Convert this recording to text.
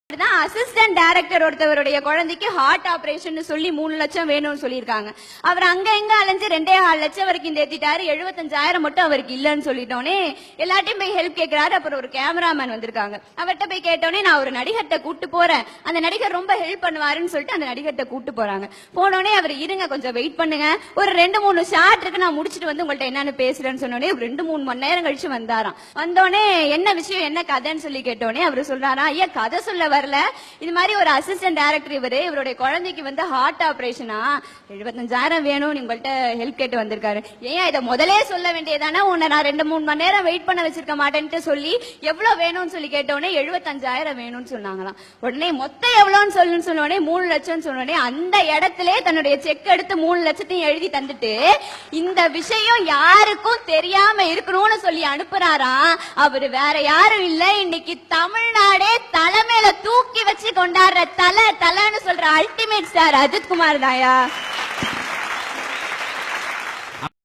Assistant director ஒருத்தவருடைய குழந்தைக்கு heart operation சொல்லி 3 லட்சம் வேணும்னு சொல்லியிருக்காங்க. அவர் அங்க எங்க அலைஞ்சு 2.5 லட்சம் வரைக்கும் தேத்திட்டாரு. 75,000 மட்டும் அவருக்கு இல்லன்னு சொல்லிட்டோனே எல்லாத்தையும் போய் ஹெல்ப் கேட்கிறாரு. அப்புறம் ஒரு கேமராமேன் வந்திருக்காங்க. அவர்கிட்ட போய் கேட்டோன்னே நான் ஒரு நடிகர்கிட்ட கூட்டு போறேன், அந்த நடிகர் ரொம்ப ஹெல்ப் பண்ணுவாருன்னு சொல்லிட்டு அந்த நடிகர்கிட்ட கூட்டு போறாங்க. போனோடனே அவர் இருங்க கொஞ்சம் வெயிட் பண்ணுங்க, ஒரு 2-3 ஷாட் இருக்கு, நான் முடிச்சுட்டு வந்து உங்கள்ட்ட என்னன்னு பேசுறேன்னு சொன்னோடனே 2-3 மணி நேரம் கழிச்சு வந்தாராம். வந்தோடனே என்ன விஷயம் என்ன கதைன்னு சொல்லி கேட்டோடனே அவர் சொல்றாரா, ஐயா கதை சொல்ல வரல, இது மாதிரி ஒரு அசிஸ்டன்ட் டைரக்டர் இவருடைய குழந்தைக்கு வந்து ஹார்ட் ஆபரேஷனா 75,000 வேணும், உங்கள்ட்ட ஹெல்ப் கேட்டு வந்திருக்காரு. ஏன் இதை முதலே சொல்ல வேண்டியதானே, உன்னை நான் 2-3 மணி நேரம் வெயிட் பண்ண வச்சிருக்க மாட்டேன்ட்டு சொல்லி எவ்வளவு வேணும்னு சொல்லி கேட்டோடனே 75,000 வேணும்னு சொன்னாங்களாம். உடனே மொத்தம் எவ்வளவுன்னு சொல்லுன்னு சொன்னோடனே 3 லட்சம் சொன்னோடனே அந்த இடத்துல தன்னுடைய செக் எடுத்து 3 லட்சத்தையும் எழுதி தந்துட்டு இந்த விஷயம் யாருக்கும் தெரியாம இருக்கணும்னு சொல்லி அனுப்புறாராம். அவரு வேற யாரும் இல்ல, இன்னைக்கு தமிழ்நாடே தலைமையில தூக்கி வச்சு கொண்டாடுற தலைன்னு சொல்ற அல்டிமேட் ஸ்டார் அஜித் குமார் தாயா.